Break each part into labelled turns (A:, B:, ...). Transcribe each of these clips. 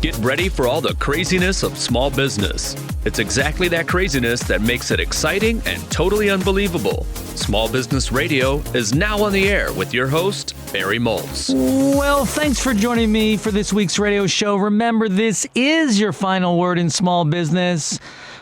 A: Get ready for all the craziness of small business. It's exactly that craziness that makes it exciting and totally unbelievable. Small Business Radio is now on the air with your host, Barry Moltz.
B: Well, thanks for joining me for this week's radio show. Remember, this is your final word in small business.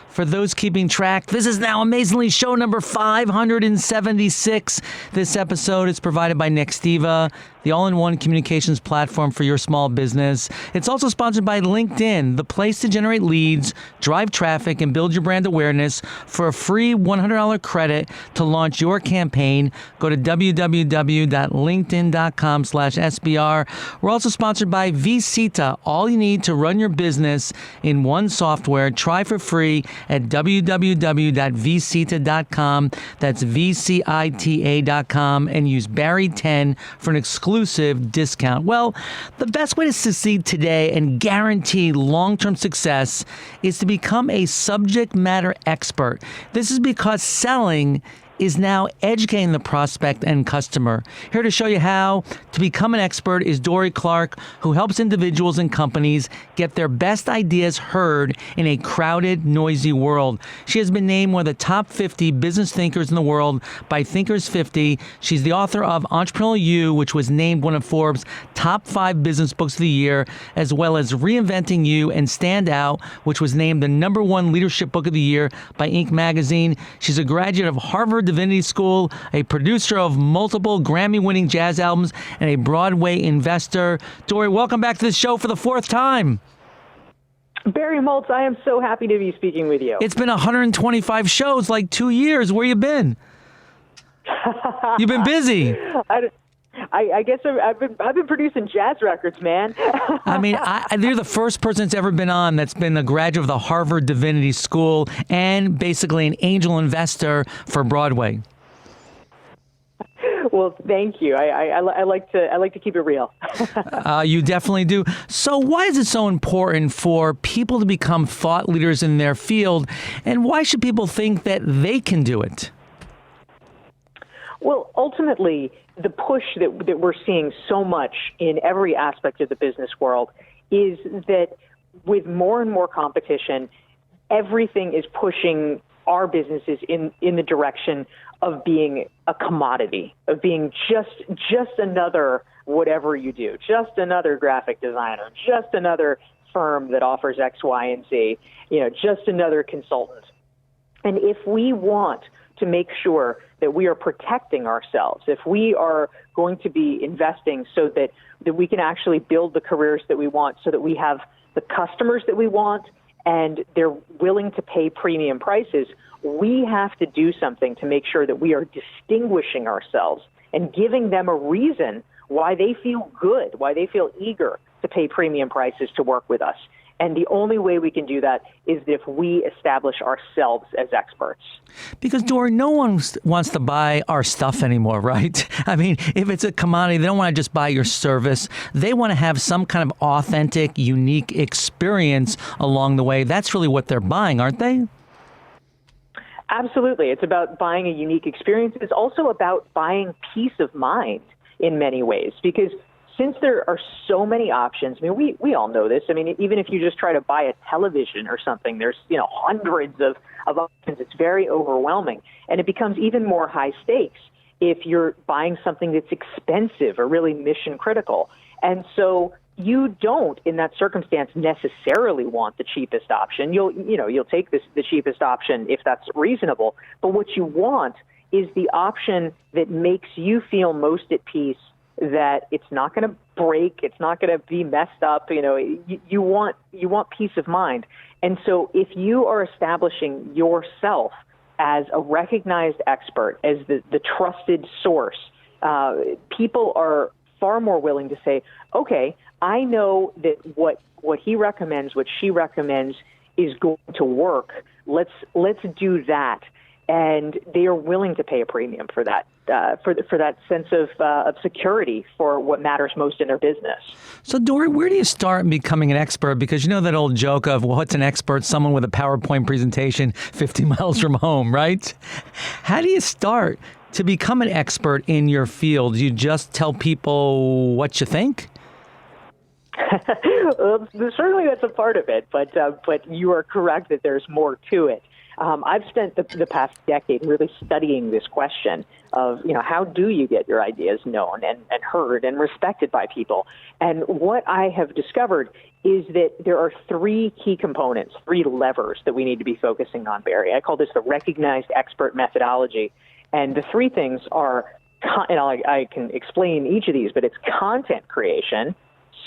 B: For those keeping track, this is now amazingly show number 576. This episode is provided by Nextiva, the all-in-one communications platform for your small business. It's also sponsored by LinkedIn, the place to generate leads, drive traffic, and build your brand awareness. For a free $100 credit to launch your campaign, go to www.linkedin.com/SBR. We're also sponsored by vCita, all you need to run your business in one software. Try for free at www.vcita.com. That's VCITA.com, and use Barry10 for an exclusive discount. Well, the best way to succeed today and guarantee long-term success is to become a subject matter expert. This is because selling is now educating the prospect and customer. Here to show you how to become an expert is Dorie Clark, who helps individuals and companies get their best ideas heard in a crowded, noisy world. She has been named one of the top 50 business thinkers in the world by Thinkers 50. She's the author of Entrepreneurial You, which was named one of Forbes' top 5 business books of the year, as well as Reinventing You and Stand Out, which was named the #1 leadership book of the year by Inc. magazine. She's a graduate of Harvard Divinity School, a producer of multiple Grammy-winning jazz albums, and a Broadway investor. Dorie, welcome back to the show for the 4th time.
C: Barry Moltz, I am so happy to be speaking with you.
B: It's been 125 shows, like 2 years. Where you been? You've been busy.
C: I guess I've been producing jazz records, man.
B: I mean, you're the first person that's ever been on that's been a graduate of the Harvard Divinity School and basically an angel investor for Broadway.
C: Well, thank you. I like to keep it real.
B: You definitely do. So why is it so important for people to become thought leaders in their field, and why should people think that they can do it?
C: Well, ultimately, the push that we're seeing so much in every aspect of the business world is that with more and more competition, everything is pushing our businesses in the direction of being a commodity, of being just another whatever you do, just another graphic designer, just another firm that offers X, Y, and Z, just another consultant. And if we want to make sure that we are protecting ourselves, if we are going to be investing so that we can actually build the careers that we want, so that we have the customers that we want and they're willing to pay premium prices, we have to do something to make sure that we are distinguishing ourselves and giving them a reason why they feel good, why they feel eager to pay premium prices to work with us. And the only way we can do that is if we establish ourselves as experts.
B: Because, Dorie, no one wants to buy our stuff anymore, right? I mean, if it's a commodity, they don't want to just buy your service. They want to have some kind of authentic, unique experience along the way. That's really what they're buying, aren't they?
C: Absolutely. It's about buying a unique experience. It's also about buying peace of mind in many ways, because since there are so many options, I mean, we all know this. I mean, even if you just try to buy a television or something, there's, hundreds of options. It's very overwhelming. And it becomes even more high stakes if you're buying something that's expensive or really mission critical. And so you don't, in that circumstance, necessarily want the cheapest option. You'll take the cheapest option if that's reasonable. But what you want is the option that makes you feel most at peace, that it's not going to break, it's not going to be messed up. You want peace of mind. And so if you are establishing yourself as a recognized expert, as the trusted source, people are far more willing to say, okay, I know that what he recommends, what she recommends is going to work. Let's do that. And they are willing to pay a premium for that, for that sense of security for what matters most in their business.
B: So, Dorie, where do you start in becoming an expert? Because you know that old joke of, well, what's an expert? Someone with a PowerPoint presentation 50 miles from home, right? How do you start to become an expert in your field? Do you just tell people what you think?
C: Well, certainly that's a part of it, but you are correct that there's more to it. I've spent the past decade really studying this question of, how do you get your ideas known and heard and respected by people? And what I have discovered is that there are three key components, three levers that we need to be focusing on, Barry. I call this the recognized expert methodology. And the three things are, and I can explain each of these, but it's content creation,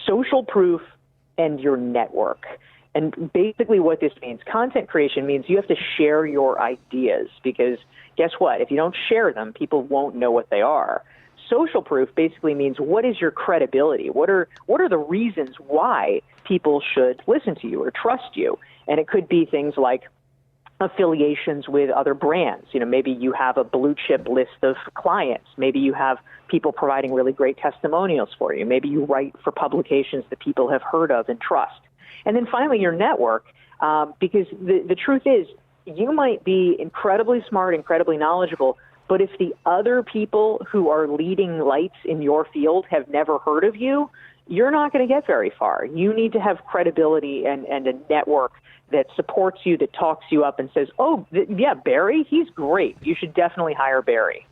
C: social proof, and your network. And basically what this means, content creation means you have to share your ideas, because guess what? If you don't share them, people won't know what they are. Social proof basically means, what is your credibility? What are the reasons why people should listen to you or trust you? And it could be things like affiliations with other brands. Maybe you have a blue chip list of clients. Maybe you have people providing really great testimonials for you. Maybe you write for publications that people have heard of and trust. And then finally, your network, because the truth is, you might be incredibly smart, incredibly knowledgeable, but if the other people who are leading lights in your field have never heard of you, you're not going to get very far. You need to have credibility and a network that supports you, that talks you up and says, yeah, Barry, he's great. You should definitely hire Barry.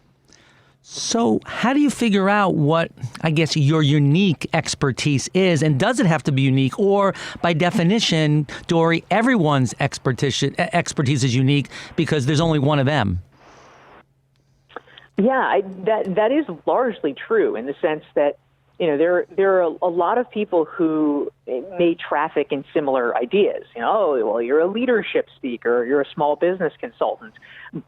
B: So how do you figure out what, I guess, your unique expertise is? And does it have to be unique? Or by definition, Dorie, everyone's expertise is unique because there's only one of them?
C: Yeah, that is largely true in the sense that, there are a lot of people who may traffic in similar ideas. You're a leadership speaker, you're a small business consultant,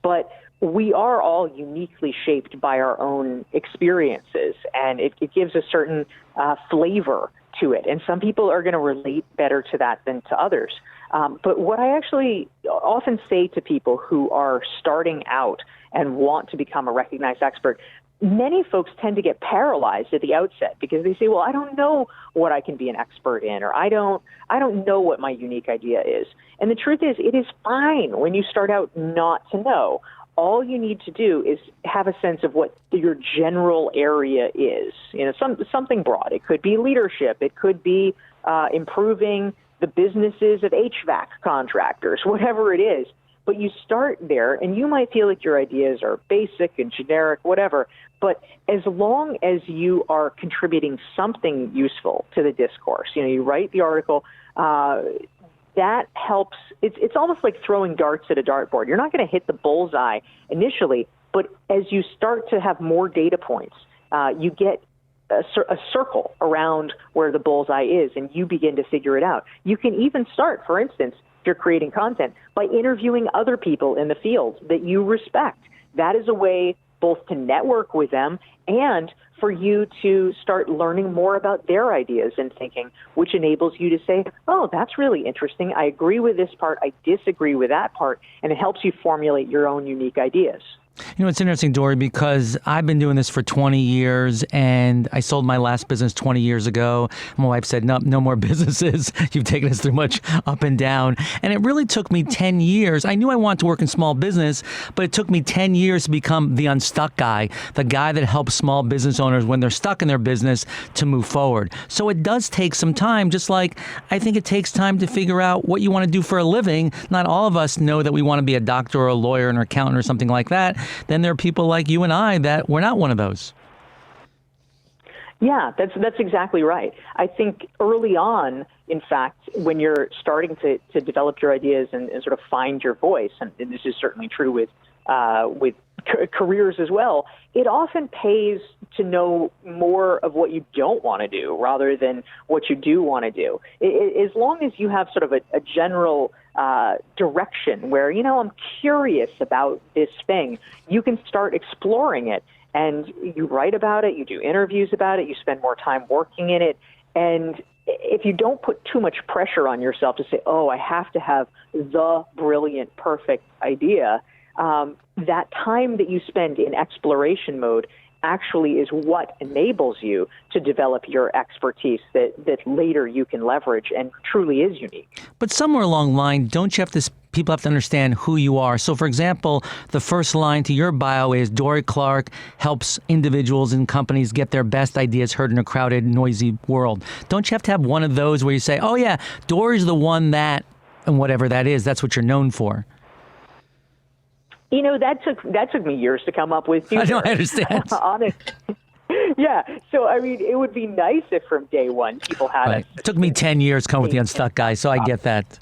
C: but we are all uniquely shaped by our own experiences, and it gives a certain flavor to it. And some people are going to relate better to that than to others. But what I actually often say to people who are starting out and want to become a recognized expert, many folks tend to get paralyzed at the outset because they say, well, I don't know what I can be an expert in, or I don't know what my unique idea is. And the truth is, it is fine when you start out not to know. All you need to do is have a sense of what your general area is. Something broad. It could be leadership. It could be improving the businesses of HVAC contractors, whatever it is. But you start there, and you might feel like your ideas are basic and generic, whatever. But as long as you are contributing something useful to the discourse, you write the article, that helps. It's almost like throwing darts at a dartboard. You're not going to hit the bullseye initially, but as you start to have more data points, you get a circle around where the bullseye is, and you begin to figure it out. You can even start, for instance, if you're creating content, by interviewing other people in the field that you respect. That is a way both to network with them and for you to start learning more about their ideas and thinking, which enables you to say, oh, that's really interesting. I agree with this part. I disagree with that part. And it helps you formulate your own unique ideas.
B: It's interesting, Dorie, because I've been doing this for 20 years, and I sold my last business 20 years ago. My wife said, no more businesses. You've taken us through much up and down. And it really took me 10 years. I knew I wanted to work in small business, but it took me 10 years to become the unstuck guy, the guy that helps small business owners when they're stuck in their business to move forward. So it does take some time, just like I think it takes time to figure out what you want to do for a living. Not all of us know that we want to be a doctor or a lawyer or an accountant or something like that. Then there are people like you and I that we're not one of those.
C: Yeah, that's exactly right. I think early on, in fact, when you're starting to develop your ideas and sort of find your voice, and this is certainly true with careers as well, it often pays to know more of what you don't want to do rather than what you do want to do. As long as you have sort of a general direction where, I'm curious about this thing, you can start exploring it. And you write about it, you do interviews about it, you spend more time working in it. And if you don't put too much pressure on yourself to say, oh, I have to have the brilliant, perfect idea, that time that you spend in exploration mode actually is what enables you to develop your expertise that later you can leverage and truly is unique.
B: But somewhere along the line, don't you have to people have to understand who you are. So, for example, the first line to your bio is Dorie Clark helps individuals and companies get their best ideas heard in a crowded, noisy world. Don't you have to have one of those where you say, oh, yeah, Dorie's the one that, and whatever that is, that's what you're known for?
C: You know, that took me years to come up with.
B: I know, I understand.
C: Honest. Yeah. So, I mean, it would be nice if from day one people had
B: Right. It took me 10 years to come with the Unstuck guy, so I get that.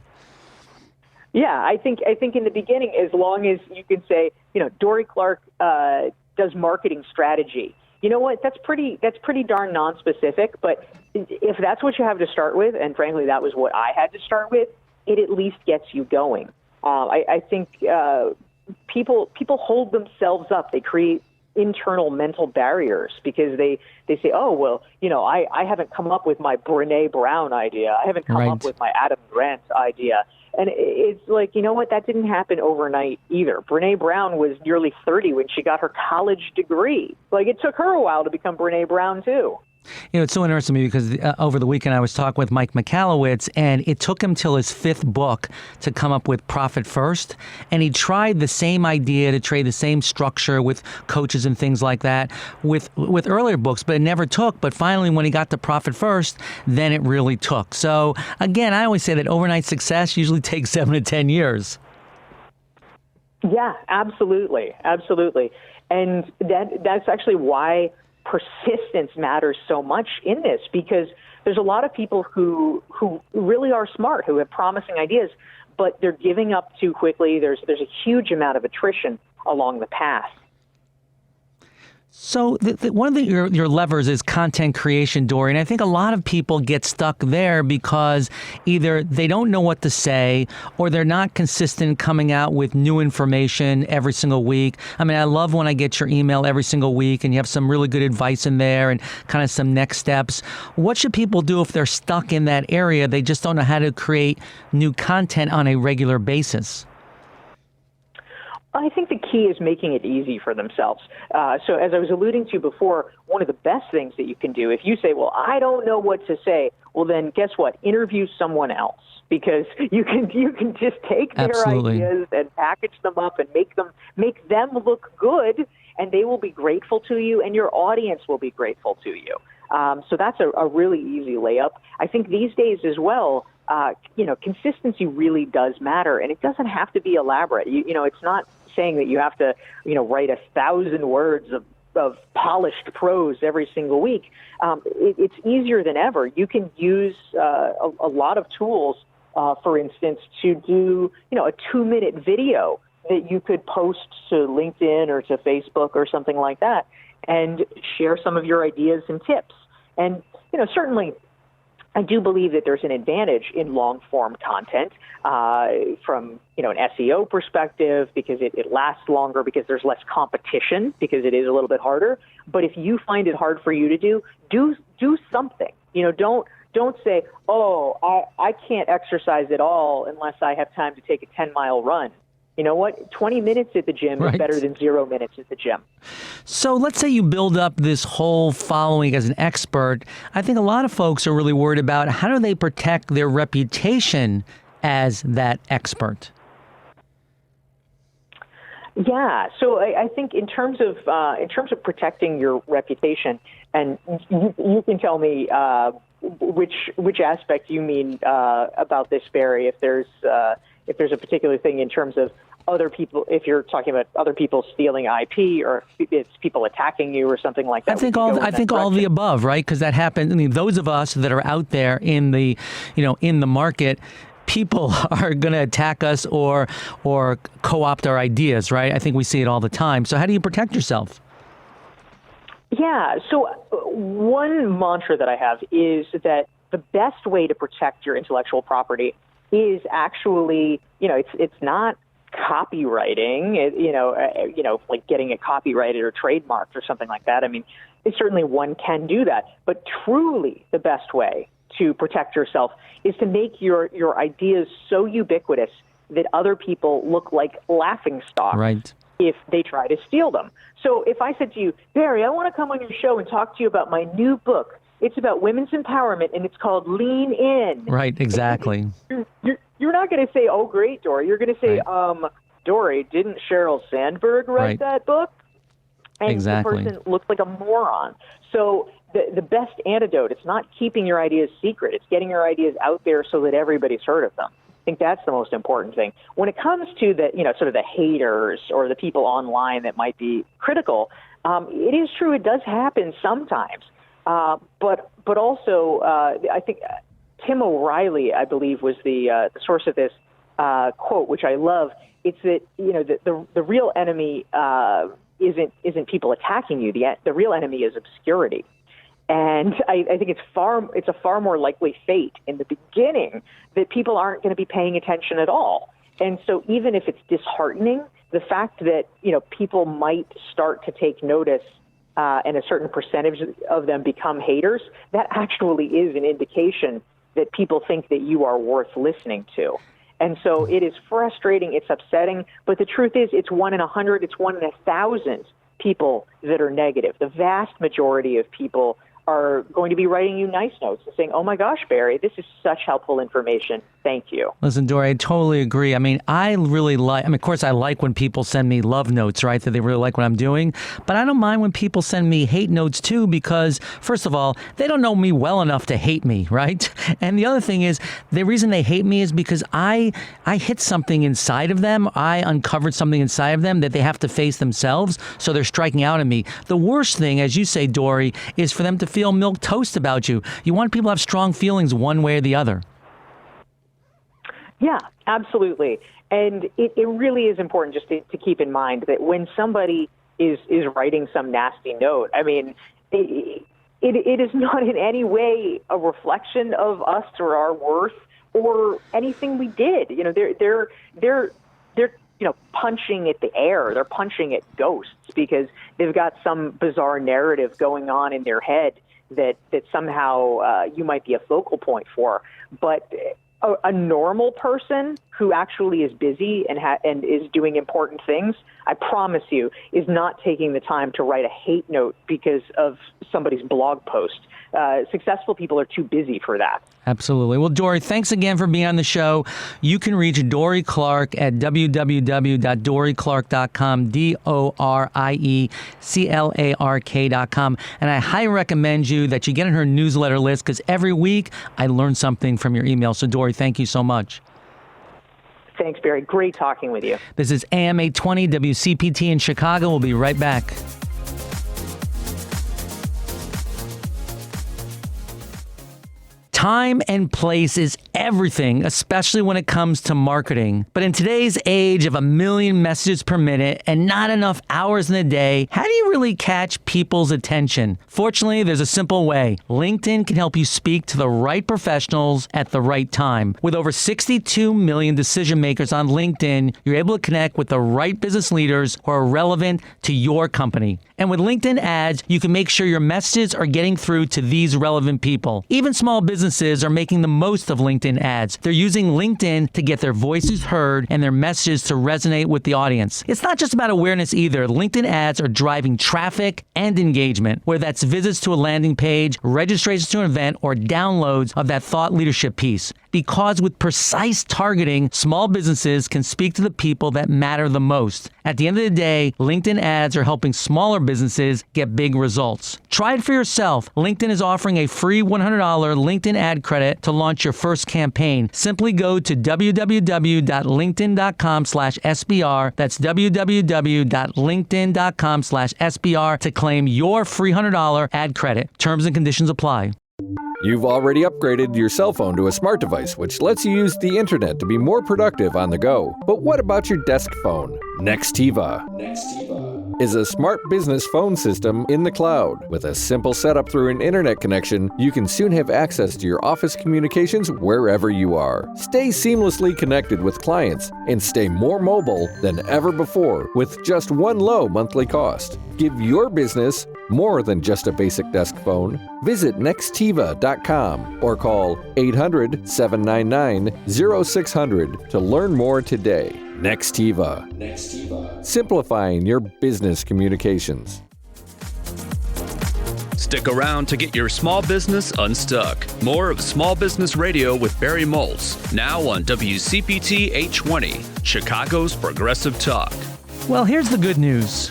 C: Yeah, I think in the beginning, as long as you can say, you know, Dorie Clark does marketing strategy. You know what? That's pretty darn non-specific. But if that's what you have to start with, and frankly, that was what I had to start with, it at least gets you going. I think people hold themselves up. They create internal mental barriers because they say, oh, well, you know, I haven't come up with my Brene Brown idea. I haven't come up with my Adam Grant idea. And it's like, you know what? That didn't happen overnight either. Brene Brown was nearly 30 when she got her college degree. Like, it took her a while to become Brene Brown, too.
B: You know, it's so interesting to me because over the weekend I was talking with Mike Michalowicz, and it took him till his 5th book to come up with Profit First. And he tried the same idea to trade the same structure with coaches and things like that with earlier books, but it never took. But finally, when he got to Profit First, then it really took. So again, I always say that overnight success usually takes 7 to 10 years.
C: Yeah, absolutely. Absolutely. And that's actually why persistence matters so much in this, because there's a lot of people who really are smart, who have promising ideas, but they're giving up too quickly. There's a huge amount of attrition along the path.
B: So one of your levers is content creation, Dorie, and I think a lot of people get stuck there because either they don't know what to say or they're not consistent coming out with new information every single week. I mean, I love when I get your email every single week and you have some really good advice in there and kind of some next steps. What should people do if they're stuck in that area? They just don't know how to create new content on a regular basis.
C: I think the key is making it easy for themselves. So as I was alluding to before, one of the best things that you can do, if you say, well, I don't know what to say, well, then guess what? Interview someone else, because you can just take their ideas and package them up and make them look good, and they will be grateful to you, and your audience will be grateful to you. So that's a really easy layup. I think these days as well, consistency really does matter, and it doesn't have to be elaborate. You know, it's not saying that you have to, write 1,000 words of polished prose every single week. It's easier than ever. You can use a lot of tools, for instance, to do, a 2-minute video that you could post to LinkedIn or to Facebook or something like that, and share some of your ideas and tips. And, certainly I do believe that there's an advantage in long-form content from, an SEO perspective, because it lasts longer, because there's less competition, because it is a little bit harder. But if you find it hard for you to do something. Don't say, oh, I can't exercise at all unless I have time to take a 10-mile run. You know what? 20 minutes at the gym is better than 0 minutes at the gym.
B: So let's say you build up this whole following as an expert. I think a lot of folks are really worried about how do they protect their reputation as that expert?
C: Yeah, so I think in terms of protecting your reputation, and you can tell me which aspect you mean about this, Barry. If there's a particular thing in terms of other people, if you're talking about other people stealing IP, or if it's people attacking you or something like that. I think
B: all the above, right? Because that happens. I mean, those of us that are out there in the, in the market, people are going to attack us or co-opt our ideas, right? I think we see it all the time. So how do you protect yourself?
C: Yeah. So one mantra that I have is that the best way to protect your intellectual property is actually, it's not copywriting, like getting it copyrighted or trademarked or something like that. I mean, certainly one can do that, but truly the best way to protect yourself is to make your ideas so ubiquitous that other people look like laughingstocks if they try to steal them. So if I said to you, Barry, I want to come on your show and talk to you about my new book. It's about women's empowerment, and it's called Lean In.
B: Right, exactly.
C: you're not going to say, "Oh, great, Dorie." You're going to say,
B: Right.
C: "Dorie, didn't Sheryl Sandberg write
B: Right.
C: that book?" And
B: Exactly.
C: the person looks like a moron. So the best antidote, it's not keeping your ideas secret. It's getting your ideas out there so that everybody's heard of them. I think that's the most important thing. When it comes to the, sort of the haters or the people online that might be critical, it is true. It does happen sometimes. But also, I think Tim O'Reilly, I believe, was the source of this quote, which I love. It's that the real enemy isn't people attacking you. The real enemy is obscurity. And I think it's a far more likely fate in the beginning that people aren't going to be paying attention at all. And so even if it's disheartening, the fact that people might start to take notice and a certain percentage of them become haters, that actually is an indication that people think that you are worth listening to. And so it is frustrating, it's upsetting, but the truth is it's 1 in 100, it's 1 in 1,000 people that are negative. The vast majority of people are going to be writing you nice notes and saying, "Oh my gosh, Barry, this is such helpful information. Thank you."
B: Listen, Dorie, I totally agree. I mean, of course, I like when people send me love notes, right, that they really like what I'm doing. But I don't mind when people send me hate notes, too, because, first of all, they don't know me well enough to hate me, right? And the other thing is, the reason they hate me is because I hit something inside of them. I uncovered something inside of them that they have to face themselves, so they're striking out at me. The worst thing, as you say, Dorie, is for them to feel milquetoast about you. You want people to have strong feelings one way or the other.
C: Yeah, absolutely. And it really is important just to keep in mind that when somebody is writing some nasty note, I mean, it is not in any way a reflection of us or our worth or anything we did. They're punching at the air. They're punching at ghosts because they've got some bizarre narrative going on in their head that somehow you might be a focal point for. But a normal person who actually is busy and is doing important things, I promise you, is not taking the time to write a hate note because of somebody's blog post. Successful people are too busy for that.
B: Absolutely. Well, Dorie, thanks again for being on the show. You can reach Dorie Clark at www.dorieclark.com, DORIECLARK.com. And I highly recommend that you get on her newsletter list because every week I learn something from your email. So, Dorie, thank you so much.
C: Thanks, Barry. Great talking with you.
B: This is AM 820 WCPT in Chicago. We'll be right back. Time and place is everything, especially when it comes to marketing. But in today's age of 1 million messages per minute and not enough hours in a day, how do you really catch people's attention? Fortunately, there's a simple way. LinkedIn can help you speak to the right professionals at the right time. With over 62 million decision makers on LinkedIn, you're able to connect with the right business leaders who are relevant to your company. And with LinkedIn ads, you can make sure your messages are getting through to these relevant people. Even small businesses are making the most of LinkedIn ads. They're using LinkedIn to get their voices heard and their messages to resonate with the audience. It's not just about awareness either. LinkedIn ads are driving traffic and engagement, whether that's visits to a landing page, registrations to an event, or downloads of that thought leadership piece. Because with precise targeting, small businesses can speak to the people that matter the most. At the end of the day, LinkedIn ads are helping smaller businesses get big results. Try it for yourself. LinkedIn is offering a free $100 LinkedIn ad credit to launch your first campaign. Simply go to www.linkedin.com/SBR. That's www.linkedin.com/SBR to claim your free $100 ad credit. Terms and conditions apply.
D: You've already upgraded your cell phone to a smart device, which lets you use the internet to be more productive on the go. But what about your desk phone? Nextiva is a smart business phone system in the cloud. With a simple setup through an internet connection, you can soon have access to your office communications wherever you are. Stay seamlessly connected with clients and stay more mobile than ever before with just one low monthly cost. Give your business more than just a basic desk phone. Visit Nextiva.com or call 800-799-0600 to learn more today. Nextiva. Simplifying your business communications.
A: Stick around to get your small business unstuck. More of Small Business Radio with Barry Moltz, now on WCPT 820, Chicago's Progressive Talk.
B: Well, here's the good news.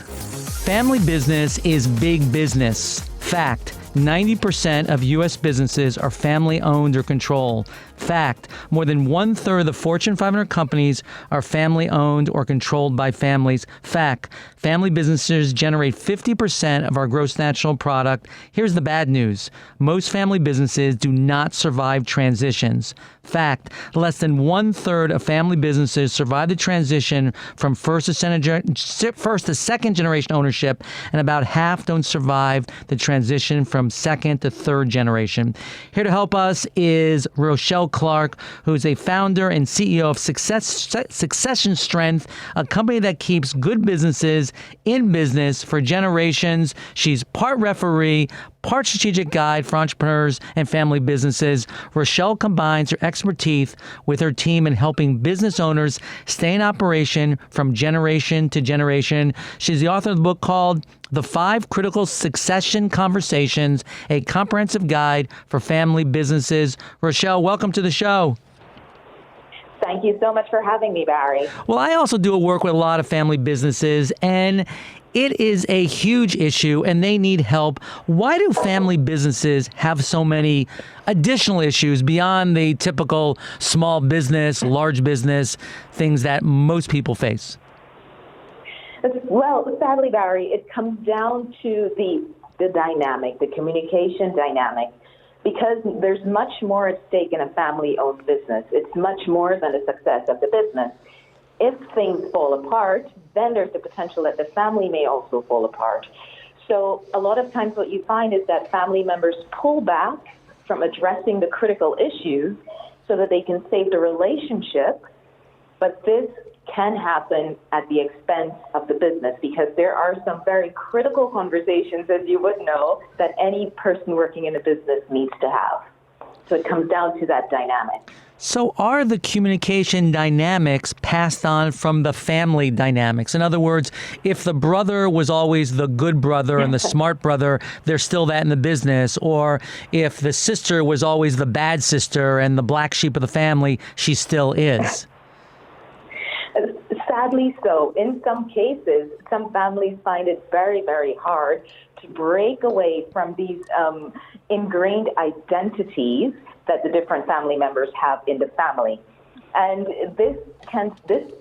B: Family business is big business. Fact. 90% of U.S. businesses are family-owned or controlled. Fact, more than one-third of the Fortune 500 companies are family-owned or controlled by families. Fact, family businesses generate 50% of our gross national product. Here's the bad news. Most family businesses do not survive transitions. Fact, less than one-third of family businesses survive the transition from first to second generation ownership, and about half don't survive the transition from second to third generation. Here to help us is Rochelle Clark, who's a founder and CEO of Succession Strength, a company that keeps good businesses in business for generations. She's part referee, part strategic guide for entrepreneurs and family businesses. Rochelle combines her expertise with her team in helping business owners stay in operation from generation to generation. She's the author of the book called The 5 Critical Succession Conversations, a comprehensive guide for family businesses. Rochelle, welcome to the show.
E: Thank you so much for having me, Barry.
B: Well, I also do work with a lot of family businesses, and it is a huge issue, and they need help. Why do family businesses have so many additional issues beyond the typical small business, large business, things that most people face?
E: Well, sadly, Barry, it comes down to the dynamic, the communication dynamic, because there's much more at stake in a family-owned business. It's much more than the success of the business. If things fall apart, then there's the potential that the family may also fall apart. So a lot of times what you find is that family members pull back from addressing the critical issues so that they can save the relationship, but this can happen at the expense of the business, because there are some very critical conversations, as you would know, that any person working in a business needs to have. So it comes down to that dynamic.
B: So are the communication dynamics passed on from the family dynamics? In other words, if the brother was always the good brother and the smart brother, there's still that in the business. Or if the sister was always the bad sister and the black sheep of the family, she still is.
E: Sadly so. In some cases, some families find it very, very hard to break away from these ingrained identities that the different family members have in the family. And this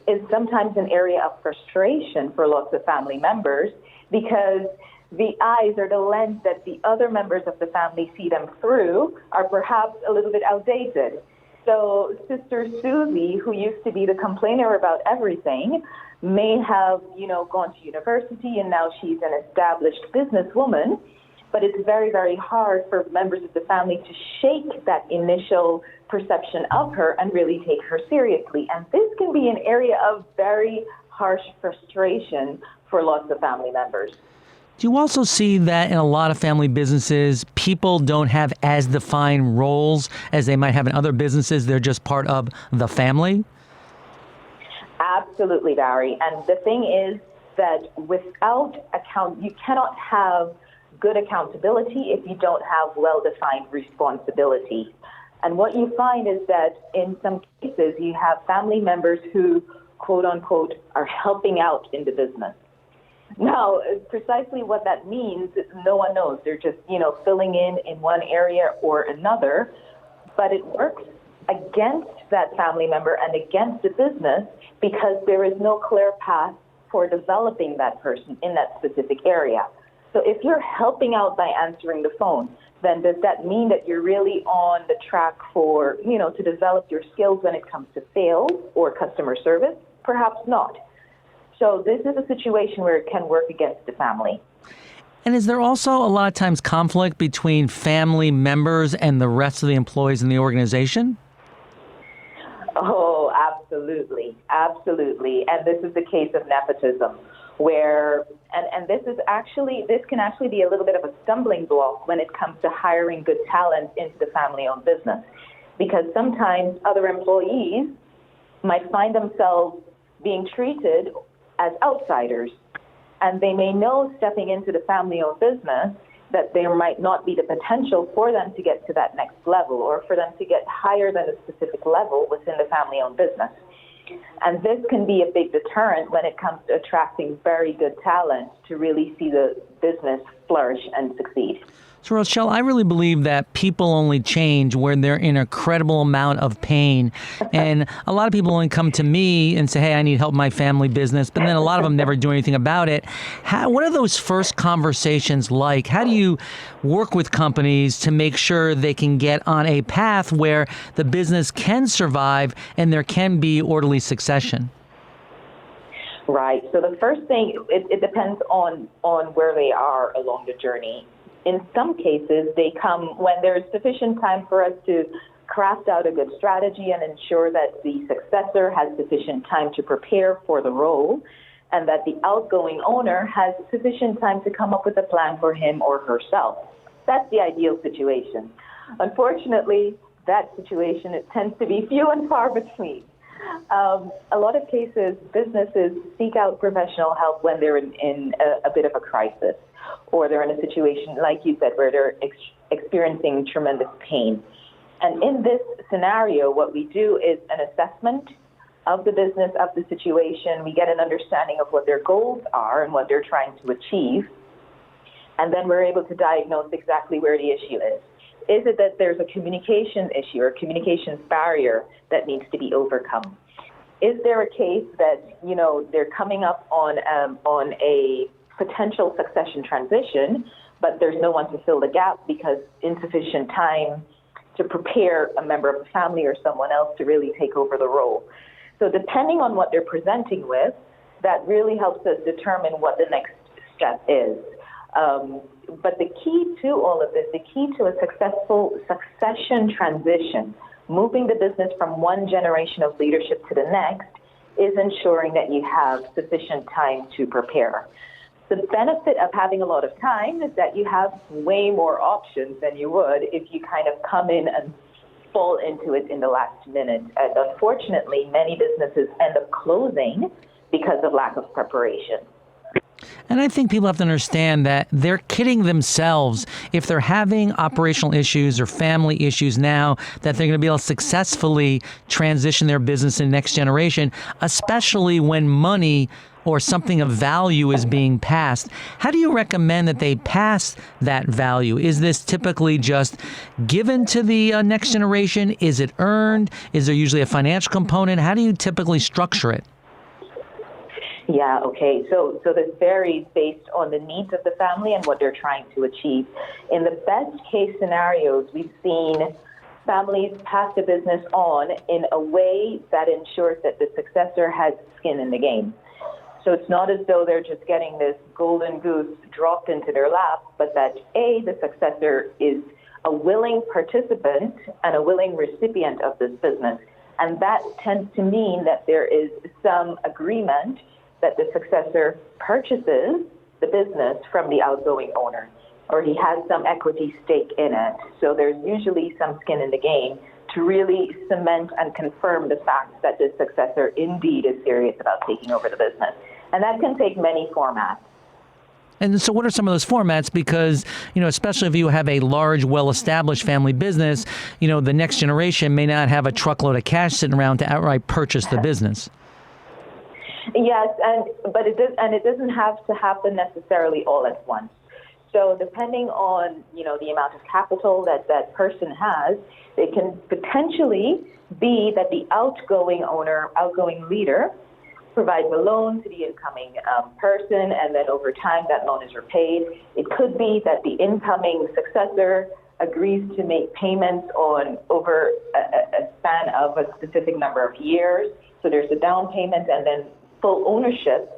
E: is sometimes an area of frustration for lots of family members, because the eyes or the lens that the other members of the family see them through are perhaps a little bit outdated. So Sister Susie, who used to be the complainer about everything, may have, gone to university, and now she's an established businesswoman. But it's very, very hard for members of the family to shake that initial perception of her and really take her seriously. And this can be an area of very harsh frustration for lots of family members.
B: Do you also see that in a lot of family businesses, people don't have as defined roles as they might have in other businesses? They're just part of the family?
E: Absolutely, Barry. And the thing is that without you cannot have good accountability if you don't have well-defined responsibility. And what you find is that in some cases, you have family members who, quote unquote, are helping out in the business. Now, precisely what that means, no one knows. They're just, filling in one area or another. But it works against that family member and against the business, because there is no clear path for developing that person in that specific area. So if you're helping out by answering the phone, then does that mean that you're really on the track for, to develop your skills when it comes to sales or customer service? Perhaps not. So this is a situation where it can work against the family.
B: And is there also a lot of times conflict between family members and the rest of the employees in the organization?
E: Oh, absolutely. Absolutely. And this is the case of nepotism, where, and this can actually be a little bit of a stumbling block when it comes to hiring good talent into the family-owned business. Because sometimes other employees might find themselves being treated as outsiders. And they may know stepping into the family-owned business that there might not be the potential for them to get to that next level or for them to get higher than a specific level within the family-owned business. And this can be a big deterrent when it comes to attracting very good talent to really see the business flourish and succeed.
B: So, Rochelle, I really believe that people only change when they're in a credible amount of pain. And a lot of people only come to me and say, hey, I need help in my family business. But then a lot of them never do anything about it. What are those first conversations like? How do you work with companies to make sure they can get on a path where the business can survive and there can be orderly succession?
E: Right. So the first thing, it depends on where they are along the journey. In some cases, they come when there's sufficient time for us to craft out a good strategy and ensure that the successor has sufficient time to prepare for the role and that the outgoing owner has sufficient time to come up with a plan for him or herself. That's the ideal situation. Unfortunately, that situation, it tends to be few and far between. A lot of cases, businesses seek out professional help when they're in a bit of a crisis, or they're in a situation, like you said, where they're experiencing tremendous pain. And in this scenario, what we do is an assessment of the business, of the situation. We get an understanding of what their goals are and what they're trying to achieve. And then we're able to diagnose exactly where the issue is. Is it that there's a communication issue or communications barrier that needs to be overcome? Is there a case that, they're coming up on a potential succession transition, but there's no one to fill the gap because insufficient time to prepare a member of the family or someone else to really take over the role? So depending on what they're presenting with, that really helps us determine what the next step is. But the key to all of this, the key to a successful succession transition, moving the business from one generation of leadership to the next, is ensuring that you have sufficient time to prepare. The benefit of having a lot of time is that you have way more options than you would if you kind of come in and fall into it in the last minute. And unfortunately, many businesses end up closing because of lack of preparation.
B: And I think people have to understand that they're kidding themselves if they're having operational issues or family issues now, that they're going to be able to successfully transition their business in the next generation, especially when money or something of value is being passed. How do you recommend that they pass that value? Is this typically just given to the next generation? Is it earned? Is there usually a financial component? How do you typically structure it?
E: Yeah, okay. So this varies based on the needs of the family and what they're trying to achieve. In the best case scenarios, we've seen families pass the business on in a way that ensures that the successor has skin in the game. So it's not as though they're just getting this golden goose dropped into their lap, but that the successor is a willing participant and a willing recipient of this business. And that tends to mean that there is some agreement that the successor purchases the business from the outgoing owner, or he has some equity stake in it. So there's usually some skin in the game to really cement and confirm the fact that the successor indeed is serious about taking over the business. And that can take many formats.
B: And so what are some of those formats? Because, especially if you have a large, well-established family business, the next generation may not have a truckload of cash sitting around to outright purchase the business.
E: Yes, but it doesn't have to happen necessarily all at once. So depending on, the amount of capital that person has, it can potentially be that the outgoing owner, outgoing leader, provides a loan to the incoming person, and then over time that loan is repaid. It could be that the incoming successor agrees to make payments over a span of a specific number of years. So there's a down payment, and then full ownership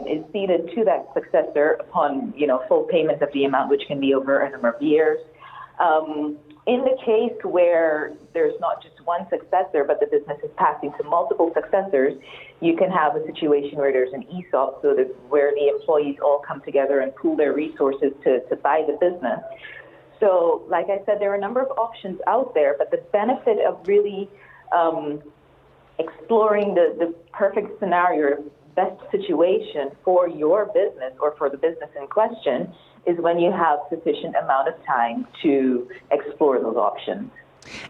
E: is ceded to that successor upon, full payment of the amount, which can be over a number of years. In the case where there's not just one successor, but the business is passing to multiple successors, you can have a situation where there's an ESOP, so that where the employees all come together and pool their resources to buy the business. So, like I said, there are a number of options out there, but the benefit of really exploring the perfect scenario, best situation for your business or for the business in question, is when you have sufficient amount of time to explore those options.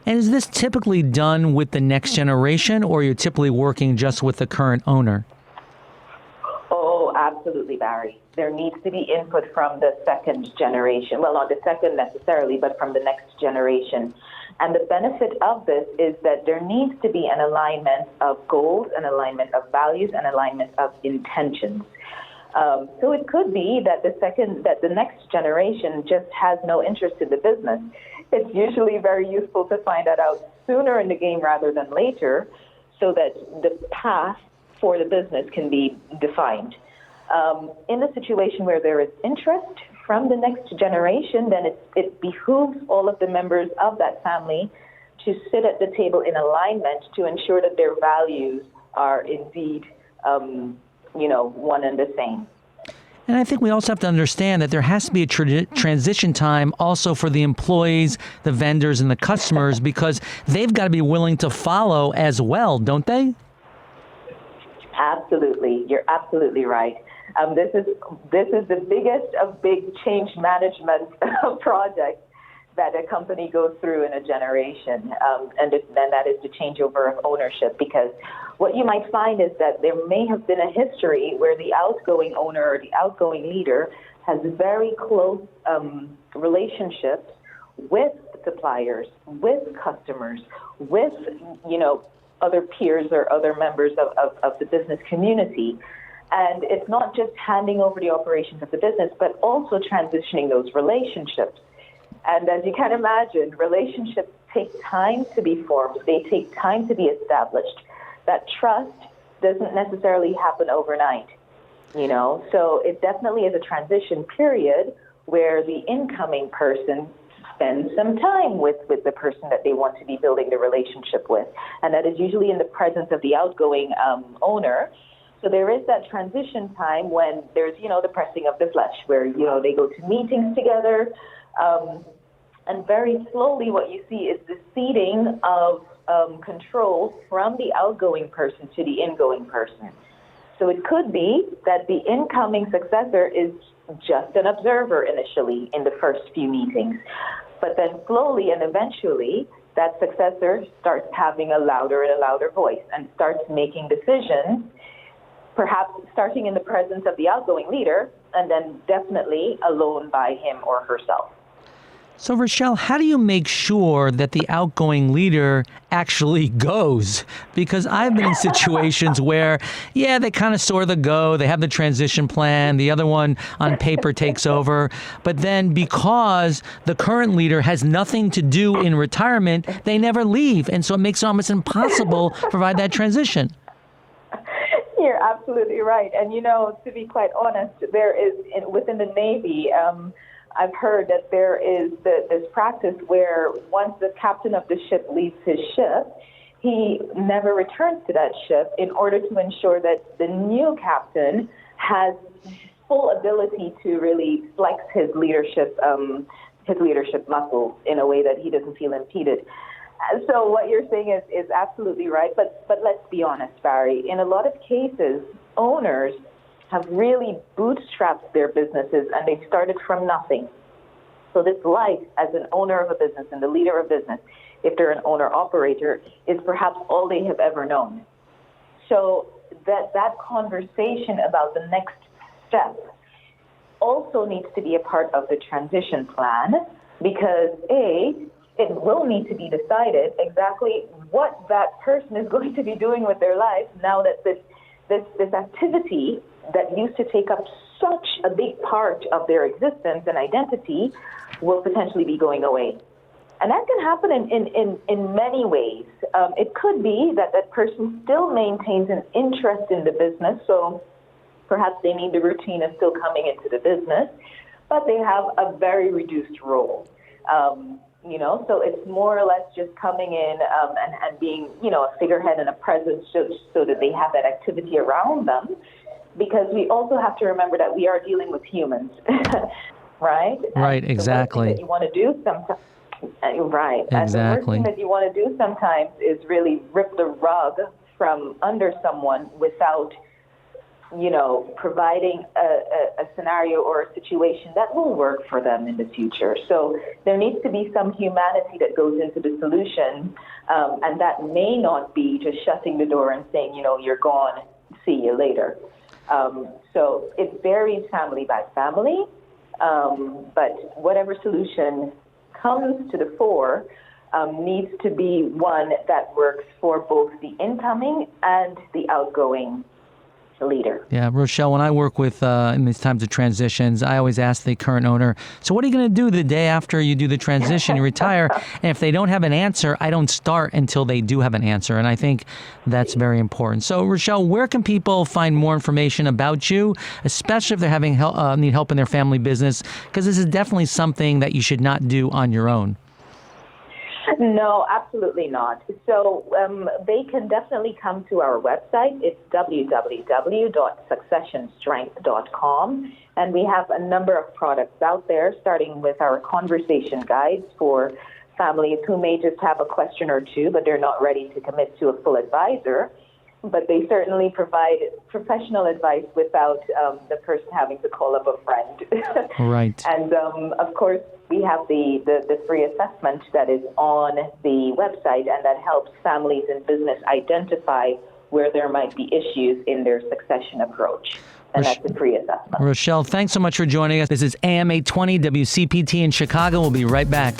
B: And is this typically done with the next generation, or you're typically working just with the current owner?
E: Oh, absolutely, Barry. There needs to be input from the second generation. Well, not the second necessarily, but from the next generation. And the benefit of this is that there needs to be an alignment of goals, an alignment of values, an alignment of intentions. So it could be that the next generation just has no interest in the business. It's usually very useful to find that out sooner in the game rather than later, so that the path for the business can be defined. In a situation where there is interest from the next generation, then it behooves all of the members of that family to sit at the table in alignment to ensure that their values are indeed, one and the same.
B: And I think we also have to understand that there has to be a transition time also for the employees, the vendors, and the customers, because they've got to be willing to follow as well, don't they?
E: Absolutely. You're absolutely right. This is the biggest of big change management projects that a company goes through in a generation, and then that is the changeover of ownership. Because what you might find is that there may have been a history where the outgoing owner or the outgoing leader has very close relationships with suppliers, with customers, with other peers or other members of the business community. And it's not just handing over the operations of the business, but also transitioning those relationships. And as you can imagine, relationships take time to be formed. They take time to be established. That trust doesn't necessarily happen overnight, So it definitely is a transition period where the incoming person spend some time with the person that they want to be building the relationship with. And that is usually in the presence of the outgoing owner. So there is that transition time when there's, the pressing of the flesh, where, they go to meetings together. And very slowly what you see is the ceding of control from the outgoing person to the ingoing person. So it could be that the incoming successor is just an observer initially in the first few meetings. But then slowly and eventually, that successor starts having a louder and a louder voice and starts making decisions, perhaps starting in the presence of the outgoing leader, and then definitely alone by him or herself.
B: So, Rochelle, how do you make sure that the outgoing leader actually goes? Because I've been in situations where, they kind of sort of go, they have the transition plan, the other one on paper takes over, but then because the current leader has nothing to do in retirement, they never leave, and so it makes it almost impossible to provide that transition.
E: You're absolutely right. And, to be quite honest, there is, within the Navy, I've heard that there is this practice where once the captain of the ship leaves his ship, he never returns to that ship in order to ensure that the new captain has full ability to really flex his leadership muscles in a way that he doesn't feel impeded. So what you're saying is absolutely right. But let's be honest, Barry. In a lot of cases, owners have really bootstrapped their businesses, and they've started from nothing. So this life as an owner of a business and the leader of business, if they're an owner-operator, is perhaps all they have ever known. So that conversation about the next step also needs to be a part of the transition plan, because it will need to be decided exactly what that person is going to be doing with their life now that this activity that used to take up such a big part of their existence and identity will potentially be going away. And that can happen in many ways. It could be that person still maintains an interest in the business, so perhaps they need the routine of still coming into the business, but they have a very reduced role. So it's more or less just coming in and being, a figurehead and a presence so that they have that activity around them. Because we also have to remember that we are dealing with humans, right?
B: Right, exactly.
E: The worst thing that you want to do sometimes, right?
B: Exactly.
E: And the worst thing that you want to do sometimes is really rip the rug from under someone without providing a scenario or a situation that will work for them in the future. So there needs to be some humanity that goes into the solution, and that may not be just shutting the door and saying, you're gone, see you later. So it varies family by family, but whatever solution comes to the fore needs to be one that works for both the incoming and the outgoing leader.
B: Yeah, Rochelle, when I work with in these times of transitions, I always ask the current owner, so what are you going to do the day after you do the transition, you retire? And if they don't have an answer, I don't start until they do have an answer. And I think that's very important. So, Rochelle, where can people find more information about you, especially if they're having need help in their family business? Because this is definitely something that you should not do on your own.
E: No, absolutely not. So they can definitely come to our website. It's www.successionstrength.com. And we have a number of products out there, starting with our conversation guides for families who may just have a question or two, but they're not ready to commit to a full advisor. But they certainly provide professional advice without the person having to call up a friend.
B: Right.
E: And, of course, we have the free assessment that is on the website, and that helps families and business identify where there might be issues in their succession approach. And that's a free assessment.
B: Rochelle, thanks so much for joining us. This is AM 820 WCPT in Chicago. We'll be right back.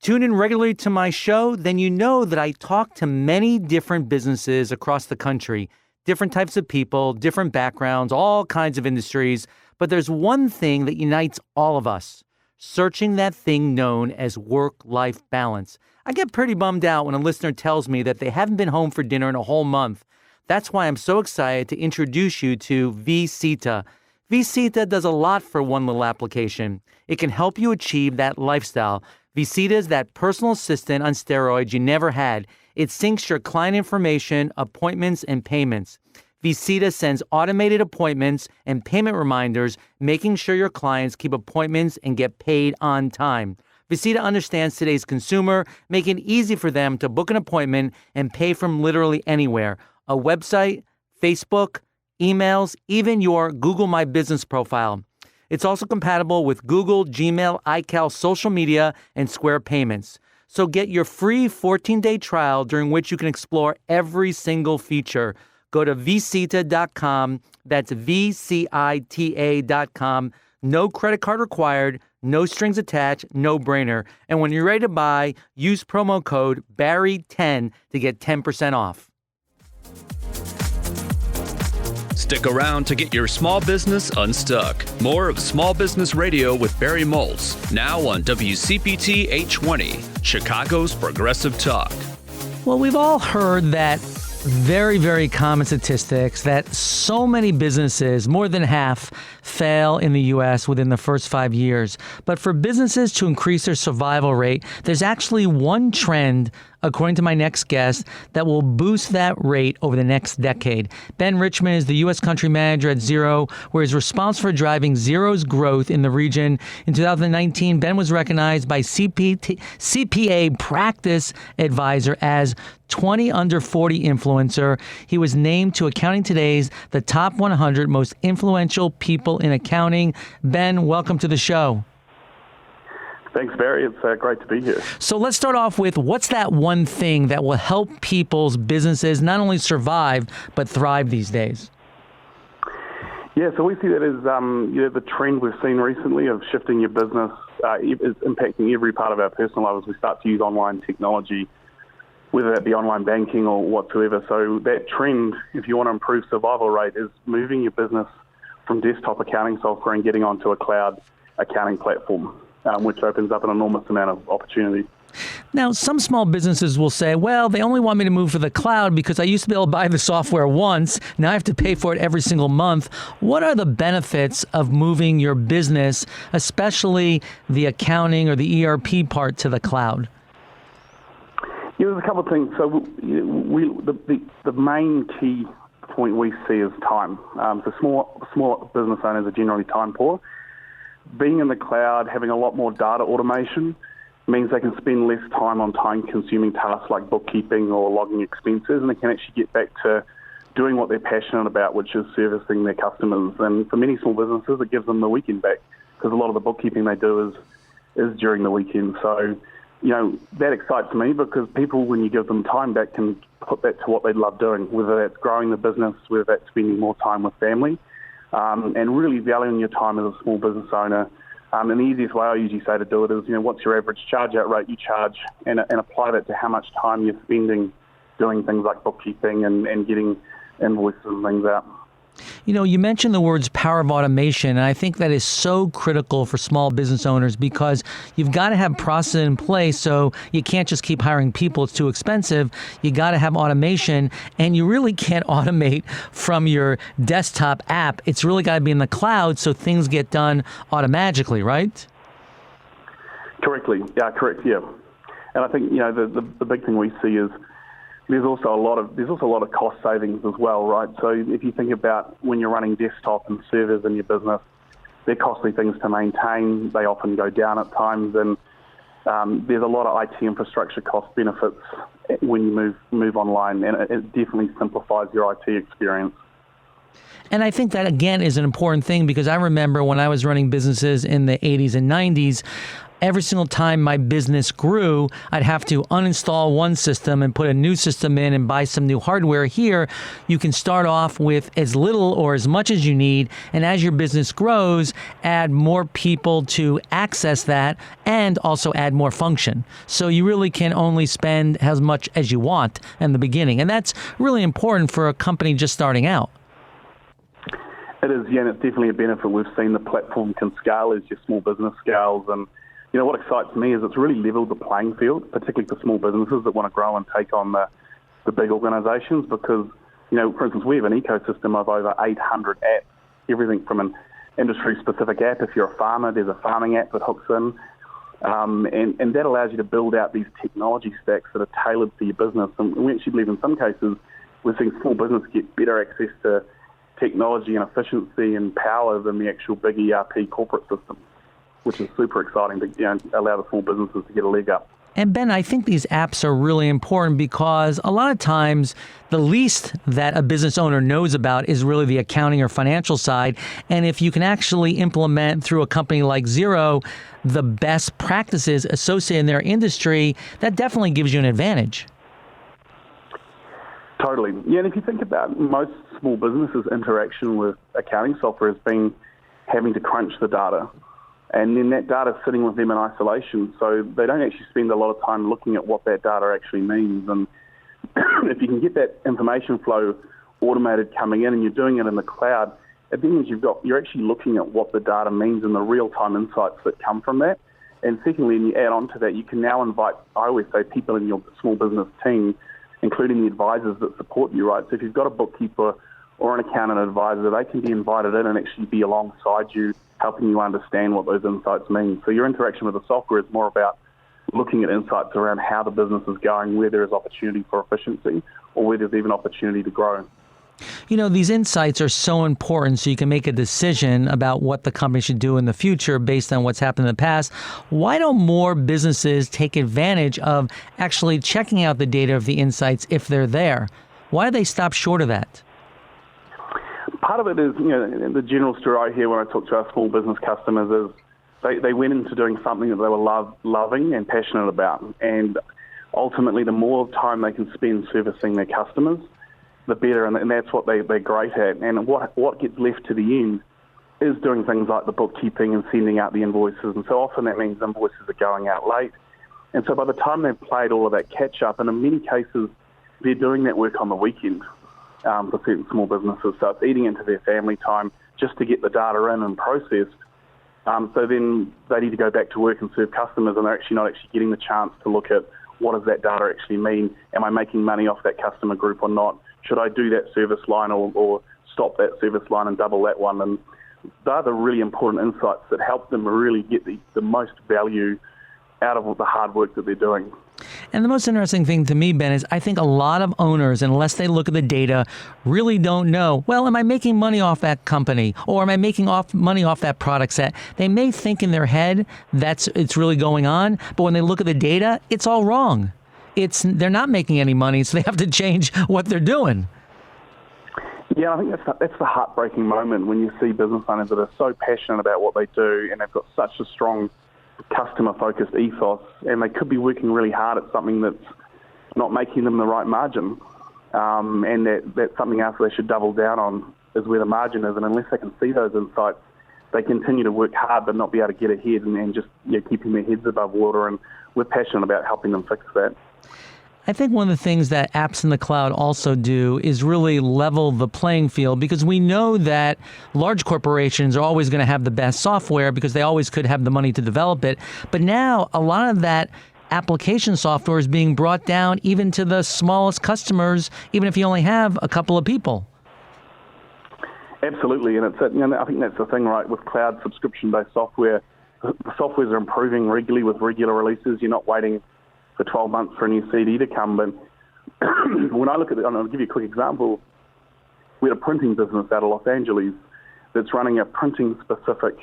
B: Tune in regularly to my show, then you know that I talk to many different businesses across the country, different types of people, different backgrounds, all kinds of industries. But there's one thing that unites all of us, searching that thing known as work-life balance. I get pretty bummed out when a listener tells me that they haven't been home for dinner in a whole month. That's why I'm so excited to introduce you to VCita. VCita does a lot for one little application. It can help you achieve that lifestyle. VCita is that personal assistant on steroids you never had. It syncs your client information, appointments, and payments. VCita sends automated appointments and payment reminders, making sure your clients keep appointments and get paid on time. VCita understands today's consumer, making it easy for them to book an appointment and pay from literally anywhere. A website, Facebook, emails, even your Google My Business profile. It's also compatible with Google, Gmail, iCal, social media, and Square Payments. So get your free 14-day trial during which you can explore every single feature. Go to vcita.com. That's VCITA.com. No credit card required, no strings attached, no brainer. And when you're ready to buy, use promo code Barry10 to get 10% off.
A: Stick around to get your small business unstuck. More of Small Business Radio with Barry Moltz, now on WCPT 820, Chicago's Progressive Talk.
B: Well, we've all heard that very, very common statistics that so many businesses, more than half, fail in the U.S. within the first 5 years. But for businesses to increase their survival rate, there's actually one trend, according to my next guest, that will boost that rate over the next decade. Ben Richmond is the U.S. country manager at Xero, where he's responsible for driving Xero's growth in the region. In 2019, Ben was recognized by CPA Practice Advisor as 20 under 40 influencer. He was named to Accounting Today's the top 100 most influential people in accounting. Ben, welcome to the show.
F: Thanks, Barry. It's great to be here.
B: So let's start off with, what's that one thing that will help people's businesses not only survive, but thrive these days?
F: Yeah, so we see that as the trend we've seen recently of shifting your business is impacting every part of our personal life as we start to use online technology, whether that be online banking or whatsoever. So that trend, if you want to improve survival rate, is moving your business from desktop accounting software and getting onto a cloud accounting platform, which opens up an enormous amount of opportunity.
B: Now, some small businesses will say, well, they only want me to move to the cloud because I used to be able to buy the software once. Now I have to pay for it every single month. What are the benefits of moving your business, especially the accounting or the ERP part, to the cloud?
F: Yeah, there's a couple of things. So the main key point we see is time. So small business owners are generally time poor. Being in the cloud, having a lot more data automation means they can spend less time on time-consuming tasks like bookkeeping or logging expenses, and they can actually get back to doing what they're passionate about, which is servicing their customers. And for many small businesses, it gives them the weekend back, because a lot of the bookkeeping they do is during the weekend. So, that excites me, because people, when you give them time back, can put that to what they love doing, whether that's growing the business, whether that's spending more time with family, and really valuing your time as a small business owner. And the easiest way I usually say to do it is, what's your average charge-out rate you charge, and apply that to how much time you're spending doing things like bookkeeping and getting invoices and things out.
B: You mentioned the words power of automation, and I think that is so critical for small business owners, because you've got to have process in place, so you can't just keep hiring people. It's too expensive. You got to have automation, and you really can't automate from your desktop app. It's really got to be in the cloud, so things get done automatically, right?
F: Correct, yeah. And I think, the big thing we see is there's also a lot of cost savings as well, right? So if you think about when you're running desktop and servers in your business, they're costly things to maintain. They often go down at times, and there's a lot of IT infrastructure cost benefits when you move online, and it definitely simplifies your IT experience.
B: And I think that, again, is an important thing, because I remember when I was running businesses in the 80s and 90s, every single time my business grew, I'd have to uninstall one system and put a new system in and buy some new hardware. Here, you can start off with as little or as much as you need, and as your business grows, add more people to access that and also add more function. So you really can only spend as much as you want in the beginning. And that's really important for a company just starting out.
F: It is, yeah, and it's definitely a benefit. We've seen the platform can scale as your small business scales, and what excites me is it's really leveled the playing field, particularly for small businesses that want to grow and take on the big organisations, because, for instance, we have an ecosystem of over 800 apps, everything from an industry-specific app. If you're a farmer, there's a farming app that hooks in, and that allows you to build out these technology stacks that are tailored for your business. And we actually believe in some cases we're seeing small business get better access to technology and efficiency and power than the actual big ERP corporate systems, which is super exciting to allow the small businesses to get a leg up.
B: And Ben, I think these apps are really important, because a lot of times the least that a business owner knows about is really the accounting or financial side. And if you can actually implement through a company like Xero the best practices associated in their industry, that definitely gives you an advantage.
F: Totally. Yeah, and if you think about most small businesses' interaction with accounting software has been having to crunch the data. And then that data is sitting with them in isolation, so they don't actually spend a lot of time looking at what that data actually means. And if you can get that information flow automated coming in, and you're doing it in the cloud, it means you're actually looking at what the data means and the real-time insights that come from that. And secondly, when you add on to that, you can now invite, I always say, people in your small business team, including the advisors that support you, right? So if you've got a bookkeeper or an accountant advisor, they can be invited in and actually be alongside you, helping you understand what those insights mean. So your interaction with the software is more about looking at insights around how the business is going, where there is opportunity for efficiency, or where there's even opportunity to grow.
B: These insights are so important, so you can make a decision about what the company should do in the future based on what's happened in the past. Why don't more businesses take advantage of actually checking out the data of the insights if they're there? Why do they stop short of that?
F: Part of it is, the general story I hear when I talk to our small business customers is they went into doing something that they were loving and passionate about. And ultimately, the more time they can spend servicing their customers, the better, and that's what they're great at. And what gets left to the end is doing things like the bookkeeping and sending out the invoices. And so often that means invoices are going out late. And so by the time they've played all of that catch-up, and in many cases, they're doing that work on the weekend for certain small businesses. So it's eating into their family time just to get the data in and processed. So then they need to go back to work and serve customers, and they're actually not getting the chance to look at what does that data actually mean? Am I making money off that customer group or not? Should I do that service line or stop that service line and double that one? And they're the really important insights that help them really get the most value out of the hard work that they're doing.
B: And the most interesting thing to me, Ben, is I think a lot of owners, unless they look at the data, really don't know, well, am I making money off that company, or am I making money off that product set? They may think in their head it's really going on, but when they look at the data, it's all wrong. They're not making any money, so they have to change what they're doing.
F: Yeah, I think that's the heartbreaking moment when you see business owners that are so passionate about what they do and they've got such a strong customer-focused ethos, and they could be working really hard at something that's not making them the right margin, and that's something else they should double down on is where the margin is, and unless they can see those insights, they continue to work hard but not be able to get ahead and just keeping their heads above water, and we're passionate about helping them fix that.
B: I think one of the things that apps in the cloud also do is really level the playing field, because we know that large corporations are always going to have the best software because they always could have the money to develop it. But now a lot of that application software is being brought down even to the smallest customers, even if you only have a couple of people.
F: Absolutely, and I think that's the thing, right? With cloud subscription-based software, the softwares are improving regularly with regular releases. You're not waiting for 12 months for a new CD to come. But when I look at it, and I'll give you a quick example. We had a printing business out of Los Angeles that's running a printing-specific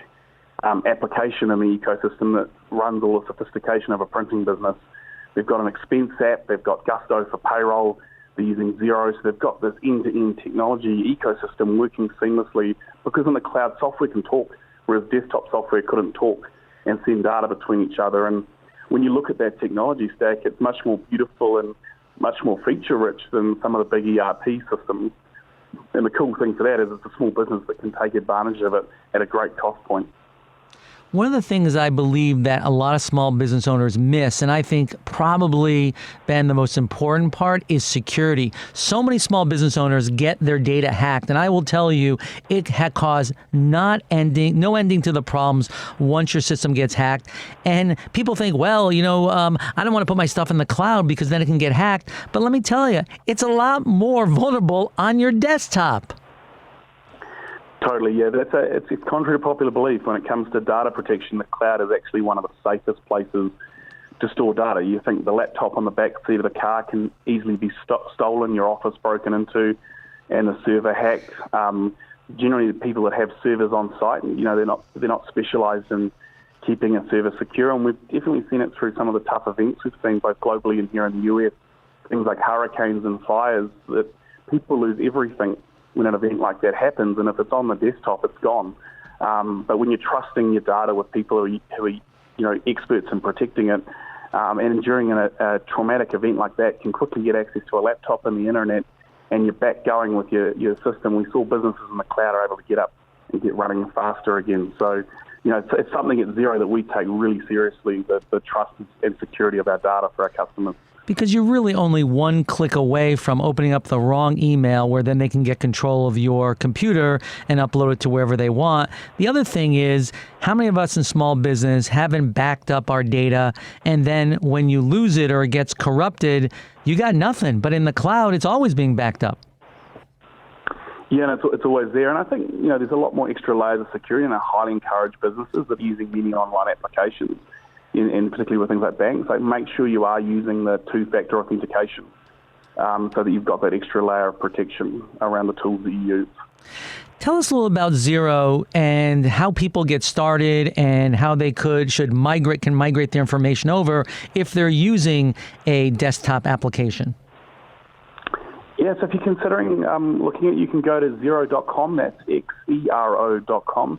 F: application in the ecosystem that runs all the sophistication of a printing business. They've got an expense app. They've got Gusto for payroll. They're using Xero. So they've got this end-to-end technology ecosystem working seamlessly, because in the cloud, software can talk, whereas desktop software couldn't talk and send data between each other. And when you look at that technology stack, it's much more beautiful and much more feature-rich than some of the big ERP systems. And the cool thing for that is it's a small business that can take advantage of it at a great cost point.
B: One of the things I believe that a lot of small business owners miss, and I think probably, Ben, the most important part, is security. So many small business owners get their data hacked, and I will tell you, it caused no ending to the problems once your system gets hacked. And people think, well, I don't want to put my stuff in the cloud because then it can get hacked. But let me tell you, it's a lot more vulnerable on your desktop.
F: Totally, yeah. It's contrary to popular belief when it comes to data protection. The cloud is actually one of the safest places to store data. You think the laptop on the back seat of the car can easily be stolen, your office broken into, and the server hacked. Generally, the people that have servers on site, they're not specialised in keeping a server secure, and we've definitely seen it through some of the tough events we've seen both globally and here in the US. Things like hurricanes and fires, that people lose everything when an event like that happens, and if it's on the desktop, it's gone. But when you're trusting your data with people who are experts in protecting it, and during a traumatic event like that, can quickly get access to a laptop and the internet, and you're back going with your system. We saw businesses in the cloud are able to get up and get running faster again. So, it's something at Xero that we take really seriously, the trust and security of our data for our customers.
B: Because you're really only one click away from opening up the wrong email where then they can get control of your computer and upload it to wherever they want. The other thing is, how many of us in small business haven't backed up our data, and then when you lose it or it gets corrupted, you got nothing. But in the cloud, it's always being backed up.
F: Yeah, and it's always there. And I think, there's a lot more extra layers of security, and I highly encourage businesses that are using many online applications, and particularly with things like banks, make sure you are using the two-factor authentication so that you've got that extra layer of protection around the tools that you use.
B: Tell us a little about Xero and how people get started and how they can migrate their information over if they're using a desktop application.
F: Yeah, so if you're considering looking at it, you can go to Xero.com, that's Xero.com.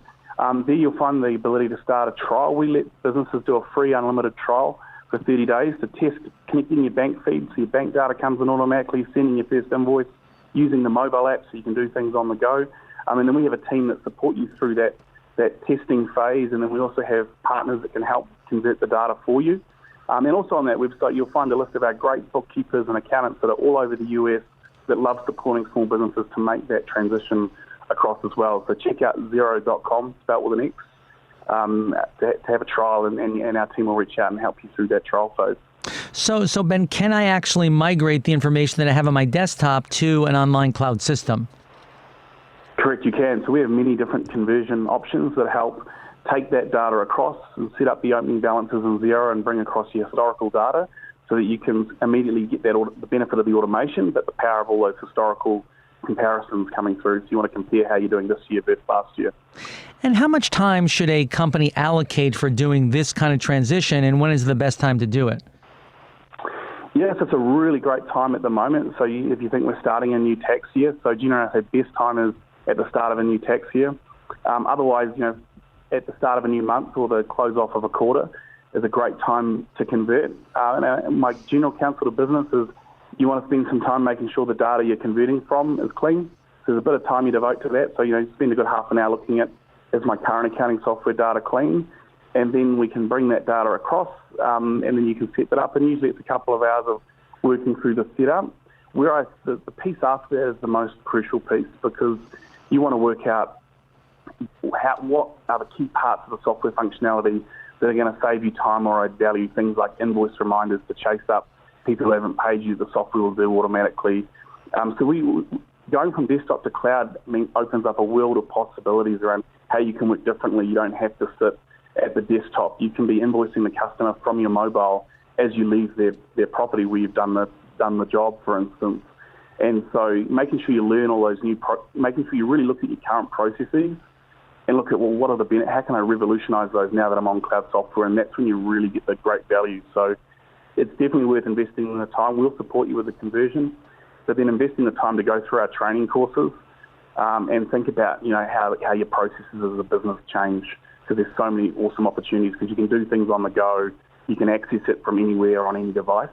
F: There you'll find the ability to start a trial. We let businesses do a free unlimited trial for 30 days to test connecting your bank feed, so your bank data comes in automatically, sending your first invoice, using the mobile app so you can do things on the go. And then we have a team that support you through that testing phase, and then we also have partners that can help convert the data for you. And also on that website, you'll find a list of our great bookkeepers and accountants that are all over the US that love supporting small businesses to make that transition across as well. So check out Xero.com, spelled with an X, to have a trial, and our team will reach out and help you through that trial phase.
B: So Ben, can I actually migrate the information that I have on my desktop to an online cloud system?
F: Correct, you can. So we have many different conversion options that help take that data across and set up the opening balances in Xero and bring across your historical data so that you can immediately get the benefit of the automation, but the power of all those historical comparisons coming through. So you want to compare how you're doing this year versus last year.
B: And how much time should a company allocate for doing this kind of transition, and when is the best time to do it?
F: Yes, it's a really great time at the moment. So if you think we're starting a new tax year, so generally the best time is at the start of a new tax year. Otherwise, at the start of a new month or the close off of a quarter is a great time to convert. And my general counsel to business is you want to spend some time making sure the data you're converting from is clean. So there's a bit of time you devote to that. So, spend a good half an hour looking at, is my current accounting software data clean? And then we can bring that data across, and then you can set that up. And usually it's a couple of hours of working through the setup. Whereas the piece after that is the most crucial piece, because you want to work out what are the key parts of the software functionality that are going to save you time or add value. Things like invoice reminders to chase up people who haven't paid you, the software will do automatically. So going from desktop to cloud opens up a world of possibilities around how you can work differently. You don't have to sit at the desktop. You can be invoicing the customer from your mobile as you leave their property where you've done the job, for instance. And so making sure you learn all those making sure you really look at your current processes and look at, what are how can I revolutionize those now that I'm on cloud software? And that's when you really get the great value. So it's definitely worth investing in the time. We'll support you with the conversion, but then investing the time to go through our training courses and think about, how your processes as a business change, because there's so many awesome opportunities, because you can do things on the go. You can access it from anywhere on any device.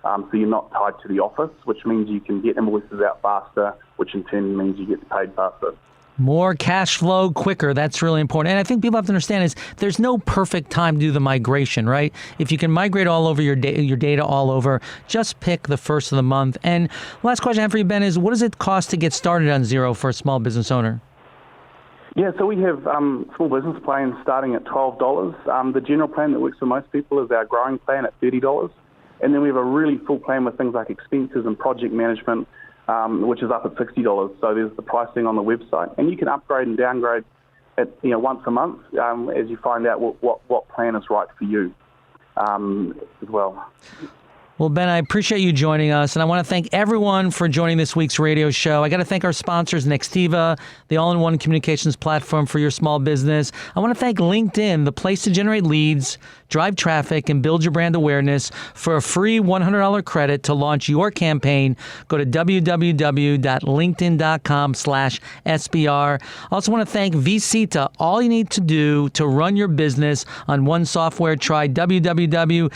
F: So you're not tied to the office, which means you can get invoices out faster, which in turn means you get paid faster.
B: More cash flow quicker. That's really important. And I think people have to understand is there's no perfect time to do the migration, right? If you can migrate all over your data all over, just pick the first of the month. And last question I have for you, Ben, is what does it cost to get started on Xero for a small business owner?
F: Yeah, so we have small business plans starting at $12. The general plan that works for most people is our growing plan at $30. And then we have a really full plan with things like expenses and project management, which is up at $60. So there's the pricing on the website. And you can upgrade and downgrade at, once a month as you find out what plan is right for you as well.
B: Well, Ben, I appreciate you joining us, and I want to thank everyone for joining this week's radio show. I got to thank our sponsors, Nextiva, the all-in-one communications platform for your small business. I want to thank LinkedIn, the place to generate leads, drive traffic, and build your brand awareness. For a free $100 credit to launch your campaign, go to www.linkedin.com/SBR. I also want to thank vCita. All you need to do to run your business on one software, try www.vcita.com.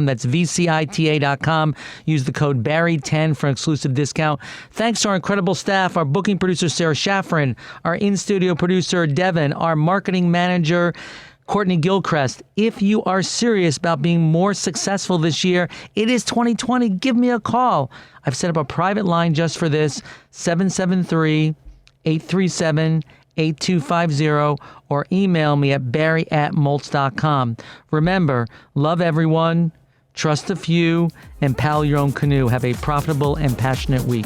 B: That's VCITA.com. Use the code Barry10 for an exclusive discount. Thanks to our incredible staff, our booking producer, Sarah Shaffrin, our in-studio producer, Devin, our marketing manager, Courtney Gilchrist. If you are serious about being more successful this year, it is 2020. Give me a call. I've set up a private line just for this, 773-837-8250, or email me at barry@moltz.com. Remember, love everyone, trust a few, and paddle your own canoe. Have a profitable and passionate week.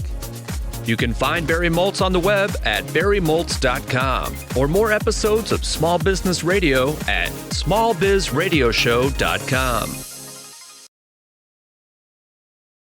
A: You can find Barry Moltz on the web at barrymoltz.com, or more episodes of Small Business Radio at smallbizradioshow.com.